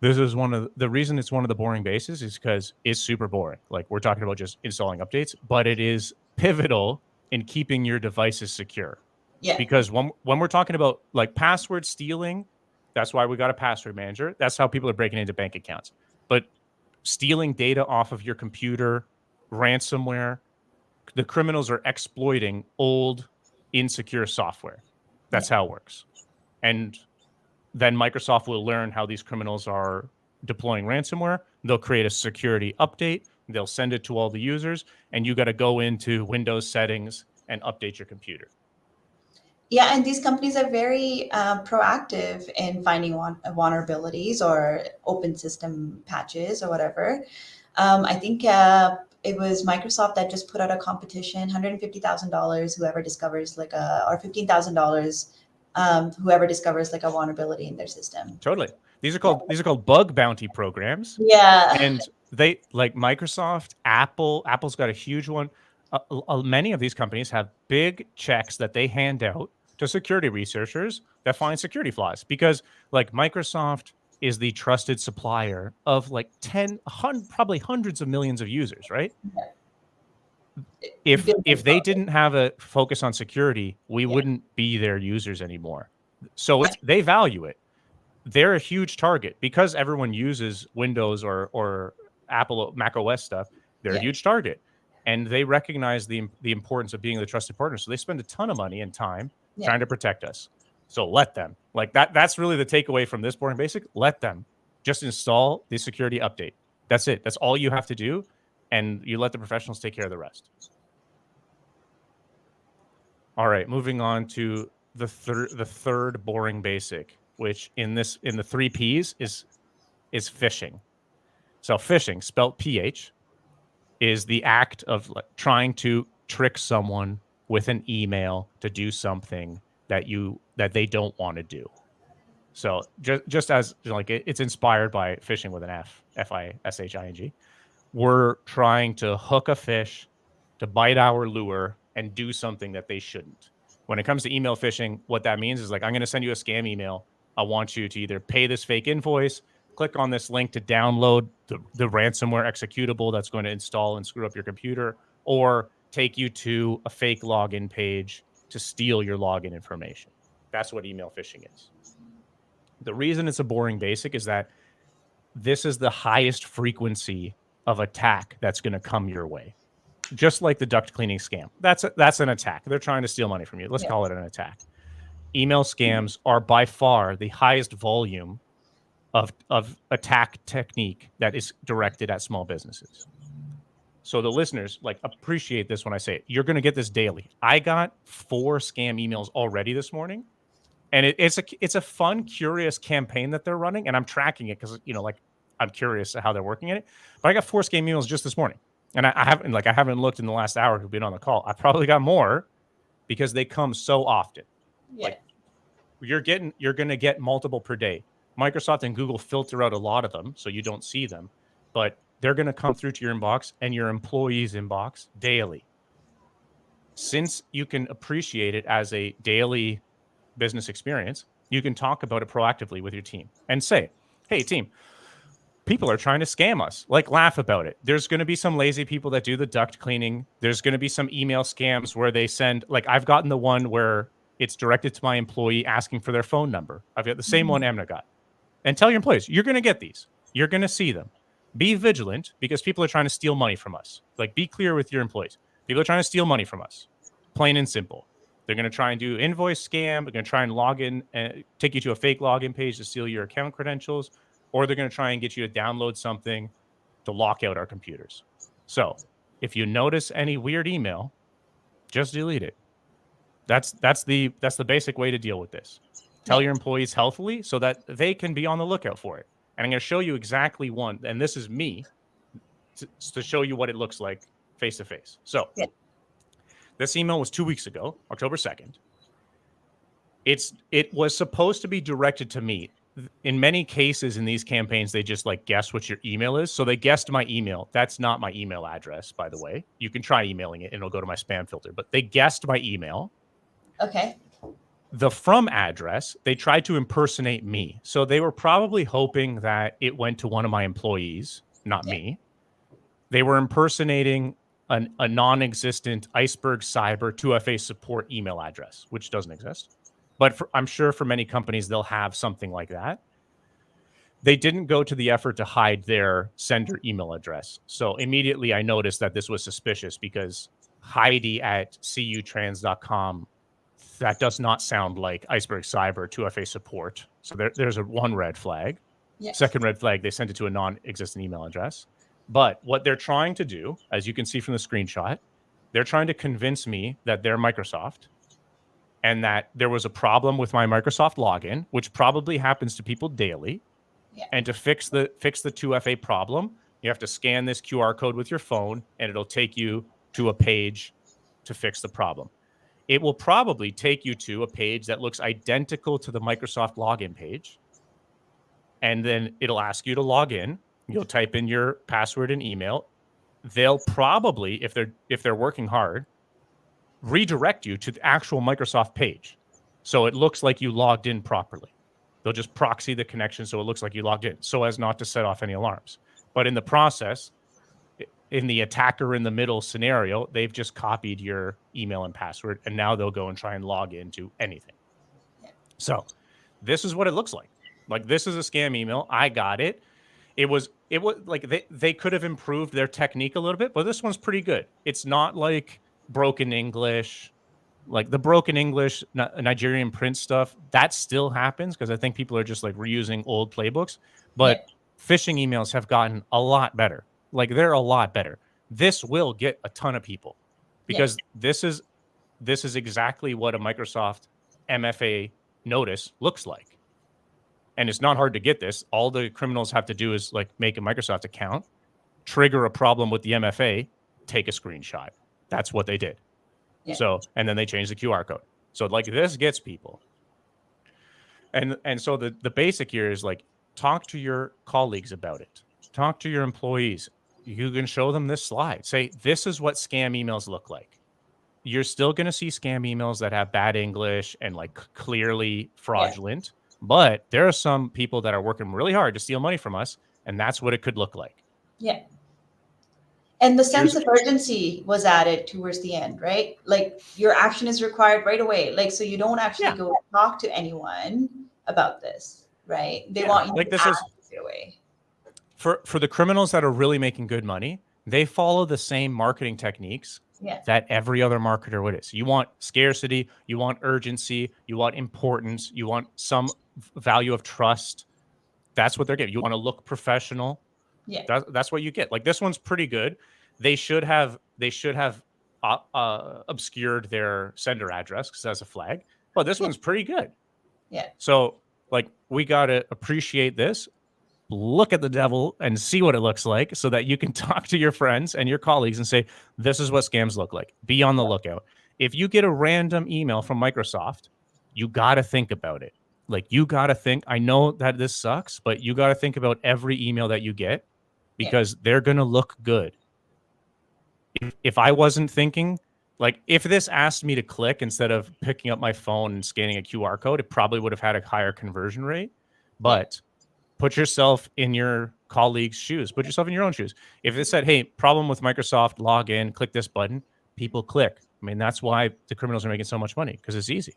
This is the reason it's one of the boring bases is because it's super boring. Like, we're talking about just installing updates, but it is pivotal in keeping your devices secure. Yeah. Because when we're talking about like password stealing, that's why we got a password manager. That's how people are breaking into bank accounts. But stealing data off of your computer, ransomware, the criminals are exploiting old, insecure software. That's how it works. And then Microsoft will learn how these criminals are deploying ransomware. They'll create a security update. They'll send it to all the users, and you got to go into Windows settings and update your computer. Yeah, and these companies are very proactive in finding vulnerabilities or open system patches or whatever. I think it was Microsoft that just put out a competition, $150,000, whoever discovers or $15,000, whoever discovers like a vulnerability in their system. Totally. These are called bug bounty programs. Yeah. And they, like Microsoft, Apple's got a huge one. Many of these companies have big checks that they hand out to security researchers that find security flaws, because like Microsoft is the trusted supplier of like probably hundreds of millions of users, right? If they didn't have a focus on security, we wouldn't be their users anymore. So they value it. They're a huge target because everyone uses Windows or Apple Mac OS stuff. They're a huge target, and they recognize the importance of being the trusted partner. So they spend a ton of money and time trying to protect us. So let them. Like that's really the takeaway from this boring basic. Let them just install the security update. That's it. That's all you have to do, and you let the professionals take care of the rest. All right, moving on to the third boring basic, which in the 3 Ps is phishing. So phishing, spelled PH, is the act of trying to trick someone with an email to do something that they don't want to do. So just as like it's inspired by phishing with an F-I-S-H-I-N-G. We're trying to hook a fish to bite our lure and do something that they shouldn't. When it comes to email phishing, what that means is like, I'm going to send you a scam email. I want you to either pay this fake invoice, click on this link to download the ransomware executable that's going to install and screw up your computer, or take you to a fake login page to steal your login information. That's what email phishing is. The reason it's a boring basic is that this is the highest frequency of attack that's going to come your way. Just like the duct cleaning scam. That's an attack. They're trying to steal money from you. Let's call it an attack. Email scams are by far the highest volume of attack technique that is directed at small businesses. So the listeners appreciate this when I say it. You're going to get this daily. I got 4 scam emails already this morning, and it's a fun, curious campaign that they're running, and I'm tracking it because I'm curious how they're working in it. But I got 4 scam emails just this morning, and I haven't looked in the last hour who've been on the call. I probably got more because they come so often. Yeah. You're going to get multiple per day. Microsoft and Google filter out a lot of them so you don't see them, but they're going to come through to your inbox and your employees' inbox daily. Since you can appreciate it as a daily business experience, you can talk about it proactively with your team and say, hey, team, people are trying to scam us. Laugh about it. There's going to be some lazy people that do the duct cleaning. There's going to be some email scams where they send, I've gotten the one where it's directed to my employee asking for their phone number. I've got the same one Emna got. And tell your employees, you're going to get these. You're going to see them. Be vigilant because people are trying to steal money from us. Be clear with your employees. People are trying to steal money from us. Plain and simple. They're going to try and do invoice scam. They're going to try and log in and take you to a fake login page to steal your account credentials, or they're going to try and get you to download something to lock out our computers. So if you notice any weird email, just delete it. That's the basic way to deal with this. Tell your employees healthily so that they can be on the lookout for it. And I'm going to show you exactly one, and this is me, to show you what it looks like face to face. So this email was 2 weeks ago, October 2nd. It was supposed to be directed to me. In many cases in these campaigns, they just guess what your email is. So they guessed my email. That's not my email address, by the way. You can try emailing it and it'll go to my spam filter, but they guessed my email. Okay. The from address, they tried to impersonate me. So they were probably hoping that it went to one of my employees, not me. They were impersonating a non-existent Iceberg Cyber 2FA support email address, which doesn't exist. But I'm sure for many companies, they'll have something like that. They didn't go to the effort to hide their sender email address. So immediately I noticed that this was suspicious because Heidi@cutrans.com, that does not sound like Iceberg Cyber 2FA support. So there's one red flag. Yes. Second red flag, they sent it to a non-existent email address. But what they're trying to do, as you can see from the screenshot, they're trying to convince me that they're Microsoft and that there was a problem with my Microsoft login, which probably happens to people daily. Yeah. And to fix the 2FA problem, you have to scan this QR code with your phone and it'll take you to a page to fix the problem. It will probably take you to a page that looks identical to the Microsoft login page. And then it'll ask you to log in. You'll type in your password and email. They'll probably, if they're working hard, redirect you to the actual Microsoft page. So it looks like you logged in properly. They'll just proxy the connection so it looks like you logged in, so as not to set off any alarms. But in the process, in the attacker in the middle scenario, they've just copied your email and password, and now they'll go and try and log into anything. So this is what it looks like. This is a scam email. I got it. It was they could have improved their technique a little bit, but this one's pretty good. It's not like broken English, like the broken English Nigerian print stuff. That still happens because I think people are just reusing old playbooks. But phishing emails have gotten a lot better. They're a lot better. This will get a ton of people because this is exactly what a Microsoft MFA notice looks like. And it's not hard to get this. All the criminals have to do is make a Microsoft account, trigger a problem with the MFA, take a screenshot. That's what they did. Yeah. So, and then they changed the QR code. So this gets people. And so the basic here is talk to your colleagues about it. Talk to your employees. You can show them this slide. Say, this is what scam emails look like. You're still going to see scam emails that have bad English and clearly fraudulent. Yeah. But there are some people that are working really hard to steal money from us, and that's what it could look like. Yeah. And the sense of urgency was added towards the end, right? Your action is required right away. So you don't actually go talk to anyone about this, right? They want you to act right away. for the criminals that are really making good money, they follow the same marketing techniques that every other marketer would. So you want scarcity, you want urgency, you want importance, you want some value of trust. That's what they're giving. You want to look professional. Yeah. That's what you get. Like this one's pretty good. They should have obscured their sender address because that's a flag. But this one's pretty good. Yeah. So like we gotta appreciate this. Look at the devil and see what it looks like so that you can talk to your friends and your colleagues and say, this is what scams look like. Be on the lookout. If you get a random email from Microsoft, you got to think about it. Like you got to think, I know that this sucks, but you got to think about every email that you get because they're going to look good. If I wasn't thinking, like if this asked me to click instead of picking up my phone and scanning a QR code, it probably would have had a higher conversion rate. But put yourself in your colleagues' shoes. Put yourself in your own shoes. If it said, hey, problem with Microsoft, log in, click this button, people click. I mean, that's why the criminals are making so much money, because it's easy.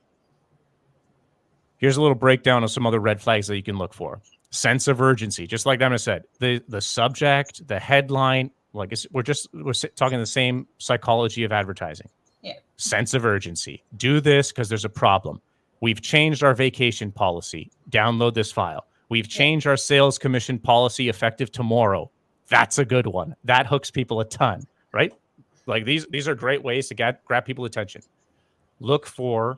Here's a little breakdown of some other red flags that you can look for. Sense of urgency, just like Dana said. The subject, the headline, like we're talking the same psychology of advertising. Yeah. Sense of urgency. Do this because there's a problem. We've changed our vacation policy. Download this file. We've changed our sales commission policy effective tomorrow. That's a good one. That hooks people a ton, right? Like these are great ways to grab people's attention. Look for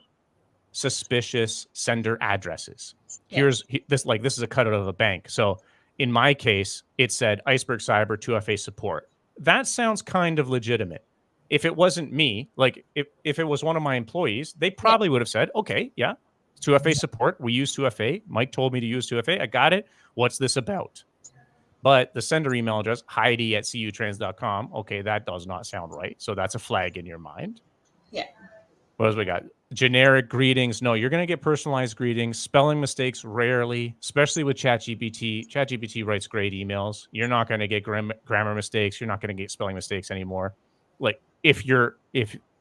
suspicious sender addresses. This is a cut out of a bank. So in my case, it said Iceberg Cyber 2FA support. That sounds kind of legitimate. If it wasn't me, like if it was one of my employees, they probably would have said, okay, yeah, 2FA support. We use 2FA. Mike told me to use 2FA. I got it. What's this about? But the sender email address, heidi@cutrans.com. Okay, that does not sound right. So that's a flag in your mind. Yeah. What else we got? Generic greetings. No, you're going to get personalized greetings. Spelling mistakes rarely, especially with ChatGPT. ChatGPT writes great emails. You're not going to get grammar mistakes. You're not going to get spelling mistakes anymore. Like if you're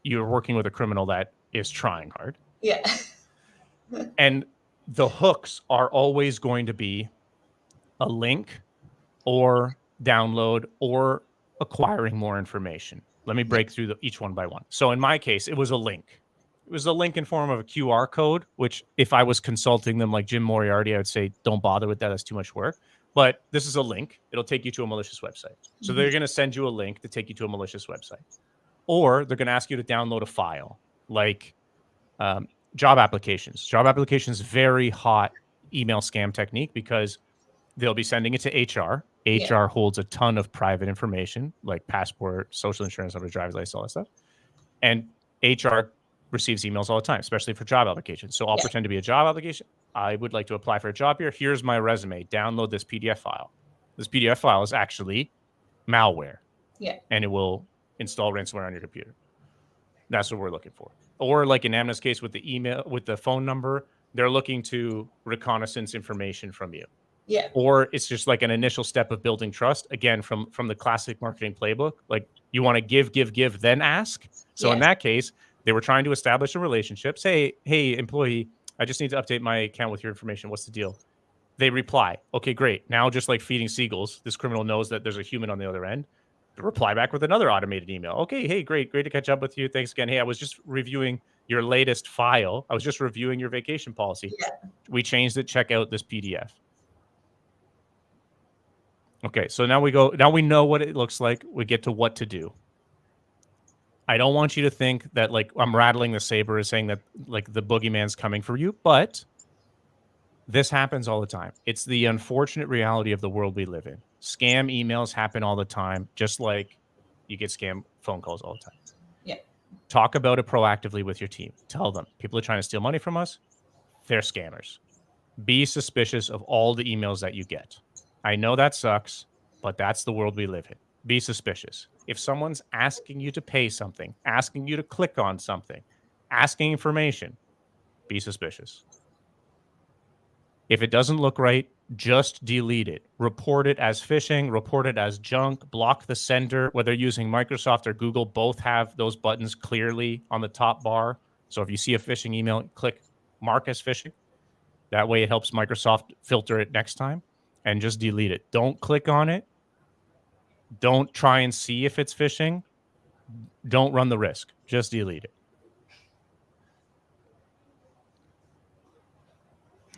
working with a criminal that is trying hard. Yeah. And the hooks are always going to be a link or download or acquiring more information. Let me break through each one by one. So in my case, it was a link. It was a link in form of a QR code, which if I was consulting them like Jim Moriarty, I would say, don't bother with that. That's too much work. But this is a link. It'll take you to a malicious website. So they're going to send you a link to take you to a malicious website. Or they're going to ask you to download a file like job applications. Job applications, very hot email scam technique because they'll be sending it to HR. HR holds a ton of private information like passport, social insurance number, driver's license, all that stuff. And HR receives emails all the time, especially for job applications. So I'll pretend to be a job application. I would like to apply for a job here. Here's my resume. Download this PDF file. This PDF file is actually malware. Yeah. And it will install ransomware on your computer. That's what we're looking for. Or like in Amna's case with the email, with the phone number, they're looking to reconnaissance information from you. Yeah. Or it's just like an initial step of building trust. Again, from the classic marketing playbook, like you want to give, then ask. So in that case, they were trying to establish a relationship. Say, hey, employee, I just need to update my account with your information. What's the deal? They reply, okay, great. Now, just like feeding seagulls, this criminal knows that there's a human on the other end. They reply back with another automated email. Okay, hey, great to catch up with you. Thanks again. Hey, I was just reviewing your latest file. I was just reviewing your vacation policy. Yeah. We changed it. Check out this PDF. Okay, so now we know what it looks like. We get to what to do. I don't want you to think that like I'm rattling the saber is saying that like the boogeyman's coming for you, but this happens all the time. It's the unfortunate reality of the world we live in. Scam emails happen all the time, just like you get scam phone calls all the time. Yeah. Talk about it proactively with your team. Tell them people are trying to steal money from us. They're scammers. Be suspicious of all the emails that you get. I know that sucks, but that's the world we live in. Be suspicious. If someone's asking you to pay something, asking you to click on something, asking information, be suspicious. If it doesn't look right, just delete it. Report it as phishing, report it as junk, block the sender. Whether using Microsoft or Google, both have those buttons clearly on the top bar. So if you see a phishing email, click mark as phishing. That way it helps Microsoft filter it next time. and just delete it. Don't click on it. Don't try and see if it's phishing. Don't run the risk. Just delete it.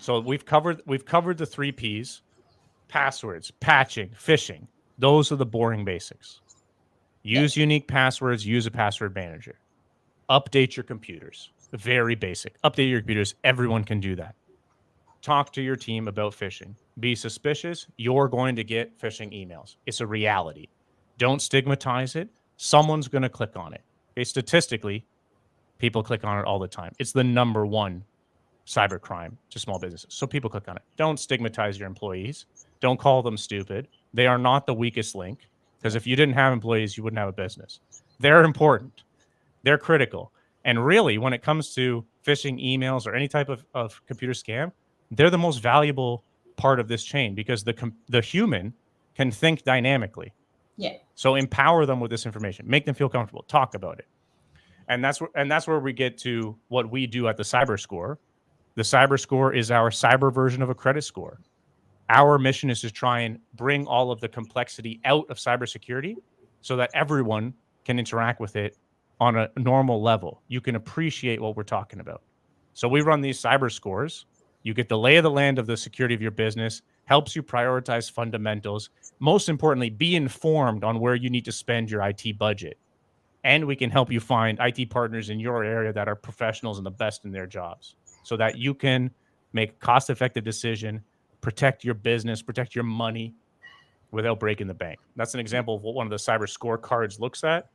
So we've covered the 3 P's: passwords, patching, phishing. Those are the boring basics. Use unique passwords, use a password manager. Update your computers. Very basic. Update your computers. Everyone can do that. Talk to your team about phishing. Be suspicious. You're going to get phishing emails. It's a reality. Don't stigmatize it. Someone's going to click on it. Okay, statistically, people click on it all the time. It's the number one cybercrime to small businesses. So people click on it. Don't stigmatize your employees. Don't call them stupid. They are not the weakest link, because if you didn't have employees, you wouldn't have a business. They're important. They're critical. And really, when it comes to phishing emails or any type of computer scam, they're the most valuable part of this chain, because the human can think dynamically. Yeah. So empower them with this information. Make them feel comfortable. Talk about it. And that's where we get to what we do at the Cyber Score. The Cyber Score is our cyber version of a credit score. Our mission is to try and bring all of the complexity out of cybersecurity so that everyone can interact with it on a normal level. You can appreciate what we're talking about. So we run these cyber scores. You get the lay of the land of the security of your business, helps you prioritize fundamentals. Most importantly, be informed on where you need to spend your IT budget. And we can help you find IT partners in your area that are professionals and the best in their jobs, so that you can make a cost-effective decision, protect your business, protect your money without breaking the bank. That's an example of what one of the cyber scorecards looks at.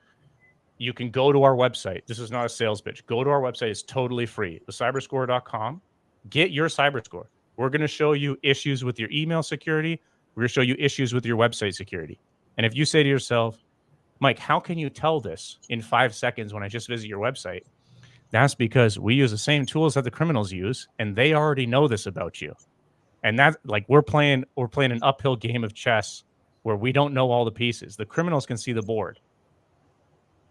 You can go to our website. This is not a sales pitch. Go to our website. It's totally free. Thecyberscore.com. Get your cyber score. We're going to show you issues with your email security. We're going to show you issues with your website security. And if you say to yourself, Mike, how can you tell this in 5 seconds when I just visit your website? That's because we use the same tools that the criminals use, and they already know this about you. And that's like we're playing an uphill game of chess where we don't know all the pieces. The criminals can see the board.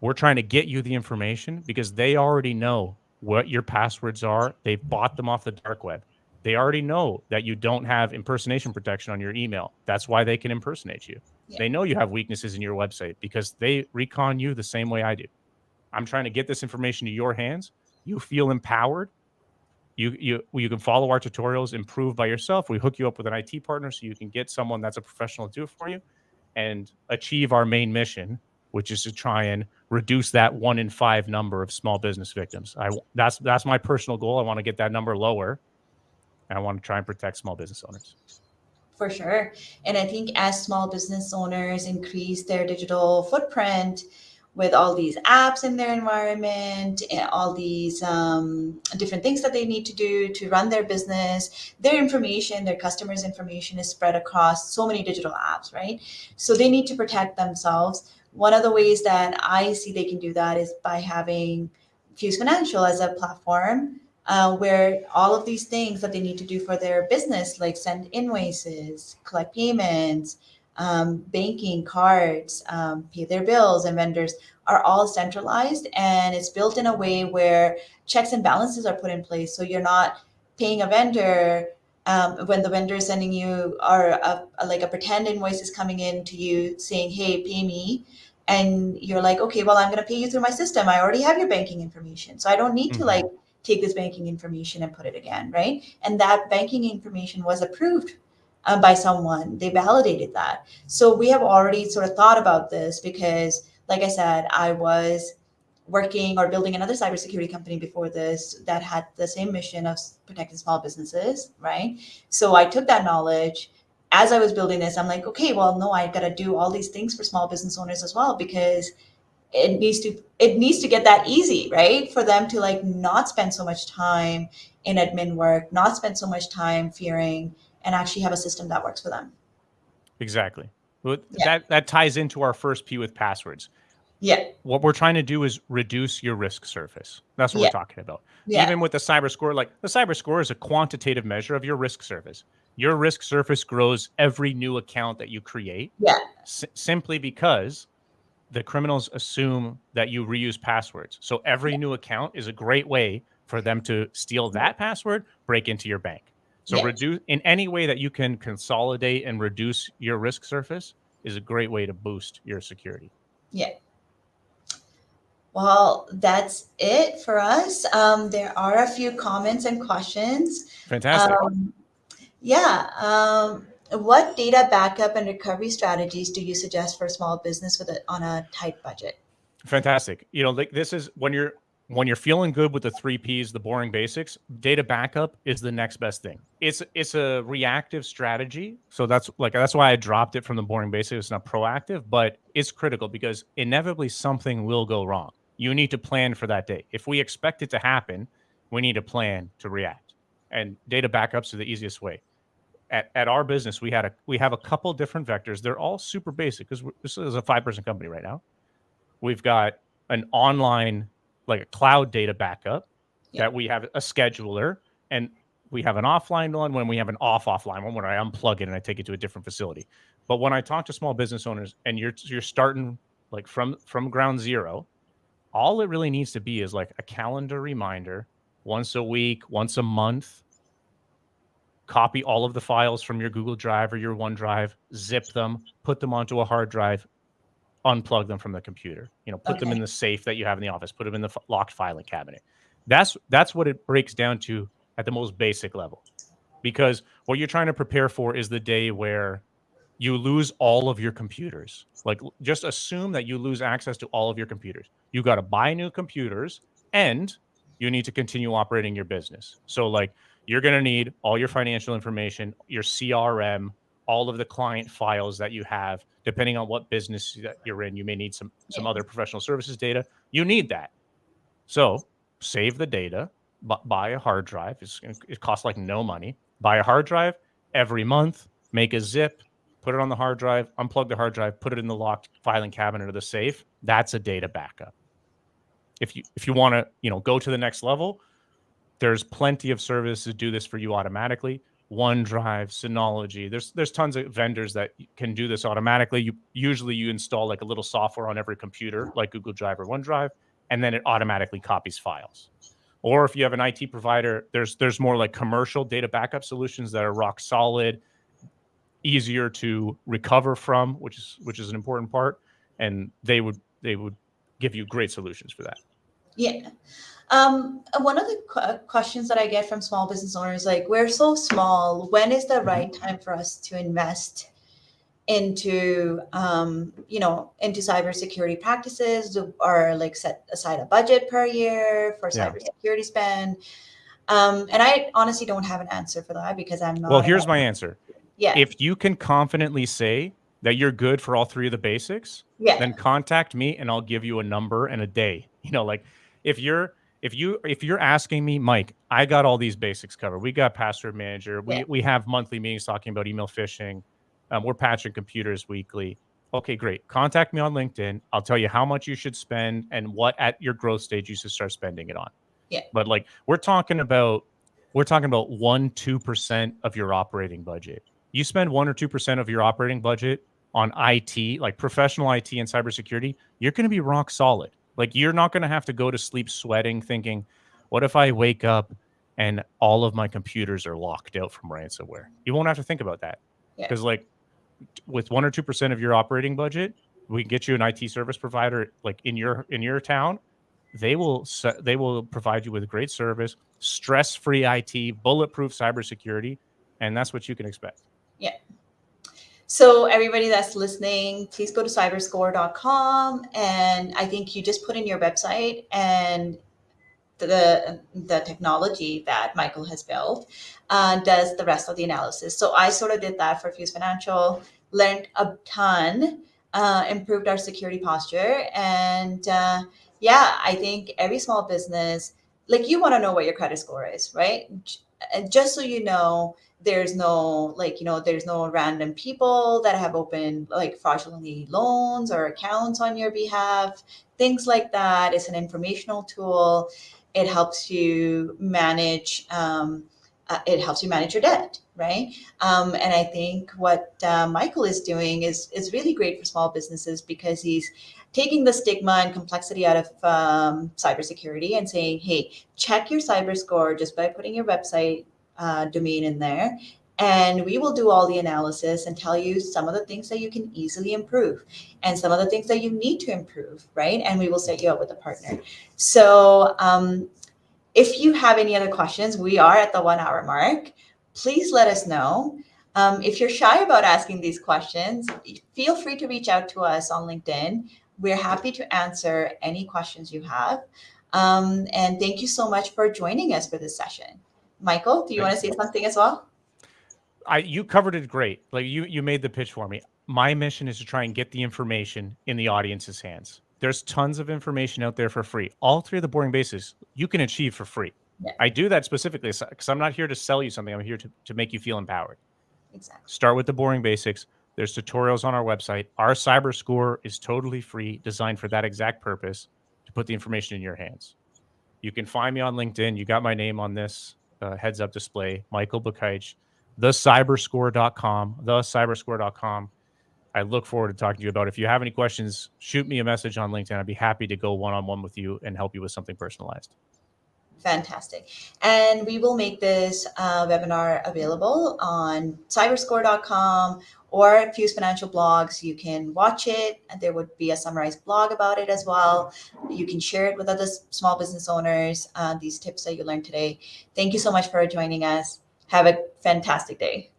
We're trying to get you the information because they already know what your passwords are. They've bought them off the dark web. They already know that you don't have impersonation protection on your email. That's why they can impersonate you. Yeah. They know you have weaknesses in your website because they recon you the same way I do. I'm trying to get this information to your hands. You feel empowered. You can follow our tutorials, improve by yourself. We hook you up with an IT partner so you can get someone that's a professional to do it for you and achieve our main mission, which is to try and reduce that 1 in 5 number of small business victims. That's my personal goal. I want to get that number lower, and I want to try and protect small business owners. For sure. And I think as small business owners increase their digital footprint with all these apps in their environment and all these different things that they need to do to run their business, their information, their customers' information is spread across so many digital apps, right? So they need to protect themselves. One of the ways that I see they can do that is by having Fuse Financial as a platform where all of these things that they need to do for their business, like send invoices, collect payments, banking, cards, pay their bills and vendors, are all centralized, and it's built in a way where checks and balances are put in place. So you're not paying a vendor when the vendor is sending you like a pretend invoice is coming in to you saying, hey, pay me. And you're like, okay, well, I'm going to pay you through my system. I already have your banking information. So I don't need to like take this banking information and put it again, right? And that banking information was approved by someone. They validated that. So we have already sort of thought about this because, like I said, I was working or building another cybersecurity company before this that had the same mission of protecting small businesses, right? So I took that knowledge. As I was building this, I'm like, okay, well, no, I got to do all these things for small business owners as well, because it needs to get that easy, right? For them to like not spend so much time in admin work, not spend so much time fearing, and actually have a system that works for them. Exactly. Well, yeah. That ties into our first P with passwords. Yeah. What we're trying to do is reduce your risk surface. That's what we're talking about. Yeah. Even with the cyber score, like the cyber score is a quantitative measure of your risk surface. Your risk surface grows every new account that you create. Yeah. Simply because the criminals assume that you reuse passwords. So every new account is a great way for them to steal that password, break into your bank. So reduce in any way that you can consolidate and reduce your risk surface is a great way to boost your security. Yeah. Well, that's it for us. There are a few comments and questions. Fantastic. What data backup and recovery strategies do you suggest for a small business on a tight budget? Fantastic. Like this is when you're feeling good with the 3 Ps, the boring basics, data backup is the next best thing. It's a reactive strategy. So that's why I dropped it from the boring basics. It's not proactive, but it's critical because inevitably something will go wrong. You need to plan for that day. If we expect it to happen, we need a plan to react. And data backups are the easiest way. At our business, we have a couple different vectors. They're all super basic because this is a 5-person company right now. We've got an online, like a cloud data backup that we have a scheduler, and we have an offline one when we have an offline one where I unplug it and I take it to a different facility. But when I talk to small business owners and you're starting like from ground zero, all it really needs to be is like a calendar reminder once a week, once a month. Copy all of the files from your Google Drive or your OneDrive, zip them, put them onto a hard drive, unplug them from the computer, put them in the safe that you have in the office, put them in the locked filing cabinet. That's what it breaks down to at the most basic level, because what you're trying to prepare for is the day where you lose all of your computers. Like, just assume that you lose access to all of your computers. You got to buy new computers and you need to continue operating your business. So like, you're going to need all your financial information, your CRM, all of the client files that you have. Depending on what business that you're in, you may need some other professional services data. You need that. So save the data, buy a hard drive. It costs like no money. Buy a hard drive every month, make a zip, put it on the hard drive, unplug the hard drive, put it in the locked filing cabinet or the safe. That's a data backup. If you want to, go to the next level, there's plenty of services to do this for you automatically. OneDrive, Synology. There's tons of vendors that can do this automatically. You install like a little software on every computer, like Google Drive or OneDrive, and then it automatically copies files. Or if you have an IT provider, there's more like commercial data backup solutions that are rock solid, easier to recover from, which is an important part, and they would give you great solutions for that. Yeah. One of the questions that I get from small business owners, like, we're so small, when is the right time for us to invest into, into cybersecurity practices, or like set aside a budget per year for cybersecurity spend? And I honestly don't have an answer for that because I'm not. Well, here's my answer. Yeah. If you can confidently say that you're good for all three of the basics, then contact me and I'll give you a number and a day. Like if you're asking me, Mike, I got all these basics covered. We got password manager. We have monthly meetings talking about email phishing. We're patching computers weekly. Okay, great. Contact me on LinkedIn. I'll tell you how much you should spend and what at your growth stage you should start spending it on. Yeah. But like we're talking about 1-2% of your operating budget. You spend 1 or 2% of your operating budget on IT, like professional IT and cybersecurity, you're going to be rock solid. Like, you're not going to have to go to sleep sweating thinking, what if I wake up and all of my computers are locked out from ransomware? You won't have to think about that. Because like with 1 or 2% of your operating budget, we can get you an IT service provider like in your town. They will provide you with great service, stress-free IT, bulletproof cybersecurity, and that's what you can expect. Yeah. So everybody that's listening, please go to cyberscore.com, and I think you just put in your website, and the technology that Michael has built does the rest of the analysis. So I sort of did that for Fuse Financial, learned a ton, improved our security posture, and I think every small business, like, you want to know what your credit score is, right? Just so you know, there's no random people that have opened like fraudulently loans or accounts on your behalf, things like that. It's an informational tool. It helps you manage your debt, right? And I think what Michael is doing is really great for small businesses, because he's taking the stigma and complexity out of cybersecurity and saying, hey, check your cyber score just by putting your website domain in there. And we will do all the analysis and tell you some of the things that you can easily improve and some of the things that you need to improve, right? And we will set you up with a partner. So if you have any other questions, we are at the 1 hour mark. Please let us know. If you're shy about asking these questions, feel free to reach out to us on LinkedIn. We're happy to answer any questions you have. And thank you so much for joining us for this session. Michael, do you want to say something as well? You covered it great. Like you made the pitch for me. My mission is to try and get the information in the audience's hands. There's tons of information out there for free. All three of the boring basics you can achieve for free. Yeah. I do that specifically because I'm not here to sell you something. I'm here to make you feel empowered. Exactly. Start with the boring basics. There's tutorials on our website. Our cyber score is totally free, designed for that exact purpose, to put the information in your hands. You can find me on LinkedIn. You got my name on this heads up display, Michael Bakaic, thecyberscore.com. I look forward to talking to you about it. If you have any questions, shoot me a message on LinkedIn. I'd be happy to go one-on-one with you and help you with something personalized. Fantastic. And we will make this webinar available on cyberscore.com or Fuse Financial blogs. You can watch it, and there would be a summarized blog about it as well. You can share it with other small business owners, these tips that you learned today. Thank you so much for joining us. Have a fantastic day.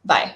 Bye.